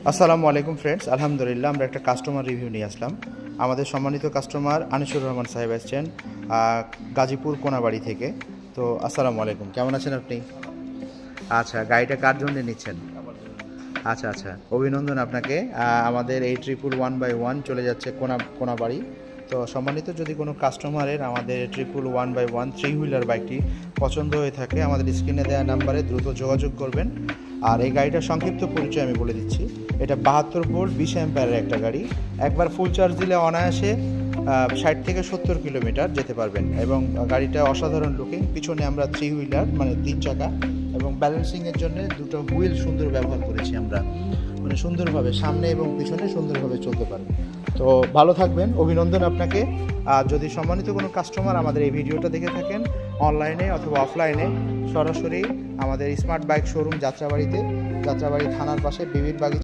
আসসালামু আলাইকুম ফ্রেন্ডস, আলহামদুলিল্লাহ আমরা একটা কাস্টমার রিভিউ নিয়ে আসলাম। আমাদের সম্মানিত কাস্টমার আনিসুর রহমান সাহেব আসছেন গাজীপুর কোনাবাড়ি থেকে। তো আসসালামু আলাইকুম, কেমন আছেন আপনি? আচ্ছা, গাড়িটা কার জন্য নিচ্ছেন? আচ্ছা আচ্ছা, অভিনন্দন আপনাকে। আমাদের এই 111/1 চলে যাচ্ছে কোনাবাড়ি। তো সম্মানিত, যদি কোনো কাস্টমারের আমাদের 111/1 থ্রি হুইলার বাইকটি পছন্দ হয়ে থাকে, আমাদের স্ক্রিনে দেওয়া নাম্বারে দ্রুত যোগাযোগ করবেন। আর এই গাড়িটার সংক্ষিপ্ত পরিচয় আমি বলে দিচ্ছি। এটা 72 ভোল্ট 20 অ্যাম্পিয়ারের একটা গাড়ি। একবার ফুল চার্জ দিলে অনায়াসে 60 থেকে 70 কিলোমিটার যেতে পারবেন। এবং গাড়িটা অসাধারণ লুকিং। পিছনে আমরা থ্রি হুইলার মানে 3 চাকা এবং ব্যালেন্সিংয়ের জন্য দুটো হুইল সুন্দর ব্যবহার করেছি আমরা, মানে সুন্দরভাবে সামনে এবং পিছনে সুন্দরভাবে চলতে পারবে। তো ভালো থাকবেন, অভিনন্দন আপনাকে। আর যদি সম্মানিত কোনো কাস্টমার আমাদের এই ভিডিওটা দেখে থাকেন অনলাইনে অথবা অফলাইনে, সরাসরি আমাদের স্মার্ট বাইক শোরুম যাত্রাবাড়ি থানার পাশে বিবির বাগিচা